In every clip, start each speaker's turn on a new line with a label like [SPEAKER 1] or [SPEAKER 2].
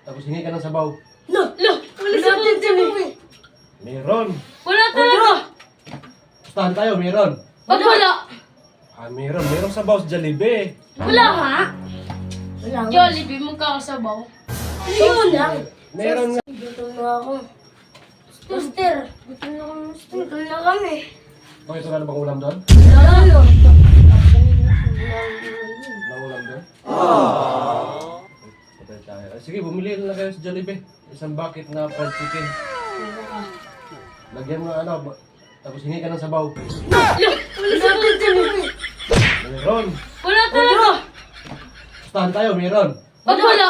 [SPEAKER 1] Tapos hingi ka ng sabaw.
[SPEAKER 2] Lo! Wala sa sabaw eh.
[SPEAKER 1] Meron.
[SPEAKER 3] Wala talaga.
[SPEAKER 1] Pustahan tayo, meron.
[SPEAKER 3] Pag wala.
[SPEAKER 1] Meron. Merong sabaw sa Jollibee.
[SPEAKER 3] Wala nga.
[SPEAKER 2] Wala nga.
[SPEAKER 3] Jollibee, magkakasabaw.
[SPEAKER 2] Yun lang.
[SPEAKER 1] Meron nga.
[SPEAKER 2] Gutom na ako. Master, gutom na kami. Gutom na kami.
[SPEAKER 1] Okay, ito na bang ulam doon?
[SPEAKER 2] Lalo.
[SPEAKER 1] Walang ulam doon? Patay tayo. Sige, bumili na kayo sa Jollibee. Isang bucket na fried chicken. Lagyan mo tapos hingi ka ng sabaw.
[SPEAKER 2] Wala sa sabaw eh.
[SPEAKER 1] Meron.
[SPEAKER 3] Wala talaga.
[SPEAKER 1] Pustahan tayo, meron.
[SPEAKER 3] Pag wala.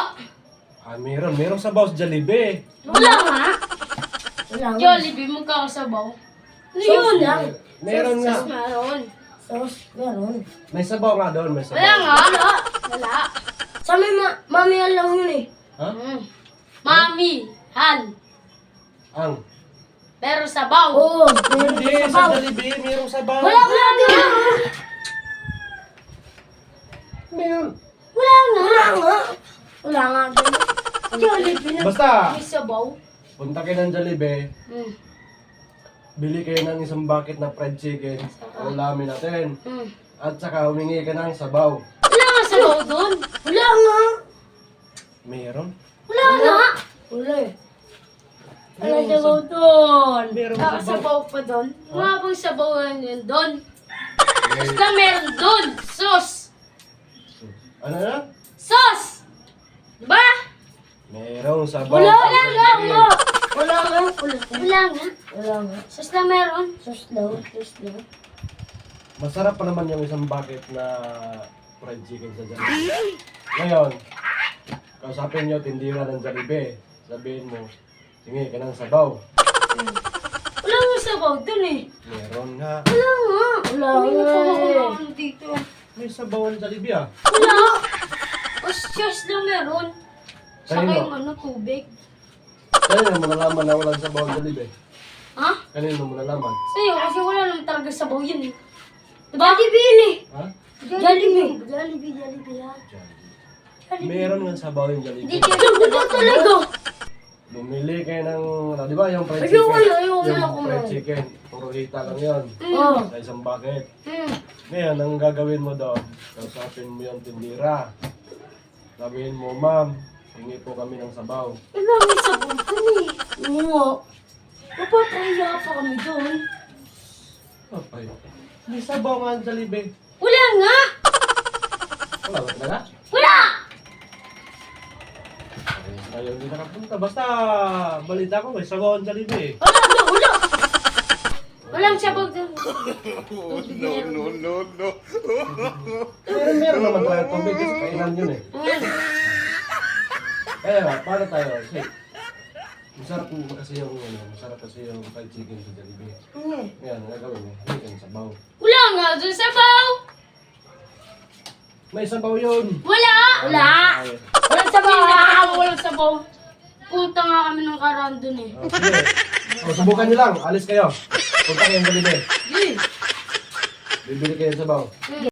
[SPEAKER 1] Meron. Merong sabaw sa Jollibee.
[SPEAKER 3] Wala nga.
[SPEAKER 2] Wala nga.
[SPEAKER 3] Jollibee, magkakasabaw.
[SPEAKER 2] Yun lang.
[SPEAKER 1] Meron nga.
[SPEAKER 3] Sus, meron.
[SPEAKER 2] Sauce, meron.
[SPEAKER 1] May sabaw nga doon, may sabaw.
[SPEAKER 3] Wala nga. Wala.
[SPEAKER 2] Sa may mamihan lang yun eh.
[SPEAKER 1] Ha?
[SPEAKER 3] Mami, Han,
[SPEAKER 1] Ang.
[SPEAKER 3] pero sabaw.
[SPEAKER 2] Oo, meron
[SPEAKER 1] Hindi,
[SPEAKER 2] sa
[SPEAKER 1] sa
[SPEAKER 2] sabaw.
[SPEAKER 1] Jollibee, merong sabaw.
[SPEAKER 2] Wala nga.
[SPEAKER 1] Meron.
[SPEAKER 2] Wala nga. Wala nga. Jollibee na.
[SPEAKER 1] Basta,
[SPEAKER 3] May sabaw.
[SPEAKER 1] punta kayo ng Jollibee,
[SPEAKER 3] Mm.
[SPEAKER 1] bili kayo ng isang bucket na fried chicken, ulamin natin.
[SPEAKER 3] Mm.
[SPEAKER 1] At saka humingi ka ng sabaw.
[SPEAKER 3] Wala nga sabaw doon.
[SPEAKER 2] Wala nga.
[SPEAKER 1] Meron?
[SPEAKER 3] Wala nga.
[SPEAKER 2] Wala eh.
[SPEAKER 3] Wala sabaw doon.
[SPEAKER 1] Meron
[SPEAKER 3] Sabaw pa doon. Mga pang sabaw yun doon. Basta meron doon. Sauce.
[SPEAKER 1] Ano na?
[SPEAKER 3] Sauce! Diba?
[SPEAKER 1] Merong sabaw.
[SPEAKER 3] Wala
[SPEAKER 1] sa
[SPEAKER 3] nga.
[SPEAKER 1] Jollibee.
[SPEAKER 2] Wala nga.
[SPEAKER 3] Wala nga.
[SPEAKER 2] Wala nga.
[SPEAKER 3] Sauce na meron.
[SPEAKER 2] Sauce daw. Sauce daw.
[SPEAKER 1] Masarap pa naman yung isang bucket na fried chicken sa Jollibee. Ngayon, kausapin nyo, tindira ng Jollibee. Sabihin mo, hingi ka ng sabaw.
[SPEAKER 3] Wala nga sabaw doon eh.
[SPEAKER 1] Meron nga.
[SPEAKER 3] Wala nga.
[SPEAKER 2] Wala
[SPEAKER 3] May
[SPEAKER 2] nga eh.
[SPEAKER 3] napakulaan dito.
[SPEAKER 1] May sabaw ang Jollibee ah.
[SPEAKER 3] Wala. O sauce na meron. Saka
[SPEAKER 1] Kanino?
[SPEAKER 3] yung tubig.
[SPEAKER 1] Kanino mo nalaman na walang sabaw ang Jollibee?
[SPEAKER 3] Ha?
[SPEAKER 1] Kanino mo nalaman?
[SPEAKER 3] Sa'yo, kasi wala naman talaga sabaw yun eh. Diba?
[SPEAKER 2] Jollibee
[SPEAKER 1] Ha?
[SPEAKER 2] Jollibee. Jollibee ha.
[SPEAKER 1] Meron nga sabaw yung
[SPEAKER 3] Hindi
[SPEAKER 1] Jollibee.
[SPEAKER 3] kayo
[SPEAKER 2] Ito talaga.
[SPEAKER 1] Bumili kayo ng, di ba yung fried
[SPEAKER 2] Ayoko
[SPEAKER 1] chicken?
[SPEAKER 2] na, ayoko na
[SPEAKER 1] Yung
[SPEAKER 2] kumain.
[SPEAKER 1] fried chicken, puro hita lang yun.
[SPEAKER 2] Oh.
[SPEAKER 1] Sa isang bucket.
[SPEAKER 3] Hmm.
[SPEAKER 1] Ngayon, ang gagawin mo doon, kausapin mo yung tindira. Sabihin mo, ma'am, hingi po kami ng sabaw.
[SPEAKER 3] Wala nga sabaw doon eh.
[SPEAKER 2] Oo.
[SPEAKER 3] Mapapahiya pa kami doon.
[SPEAKER 1] Ay, di sabaw nga ang Jollibee.
[SPEAKER 3] Wala nga!
[SPEAKER 1] Wala ba talaga?
[SPEAKER 3] Wala!
[SPEAKER 1] Ayaw hindi nakapunta. Basta, balita ko, may sabaw ang Jollibee.
[SPEAKER 3] Wala nga! Wala! Walang sabaw doon.
[SPEAKER 1] Meron naman tayo tubig kasi kainan yun eh. Kaya nga, paano tayo? Kasi, masarap kasi yung fried chicken sa Jollibee. Ngayon, ang gagawin mo, hindi ka ng sabaw.
[SPEAKER 3] Wala nga doon sabaw!
[SPEAKER 1] May sabaw yun!
[SPEAKER 3] Wala! Wala!
[SPEAKER 1] Ay,
[SPEAKER 3] Walang sabaw! Walang sabaw! Punta nga kami ng karan doon eh.
[SPEAKER 1] sige. Subukan nyo lang, alis kayo. Punta kayo ng Jollibee.
[SPEAKER 3] Yun!
[SPEAKER 1] Bibili kayo ng sabaw.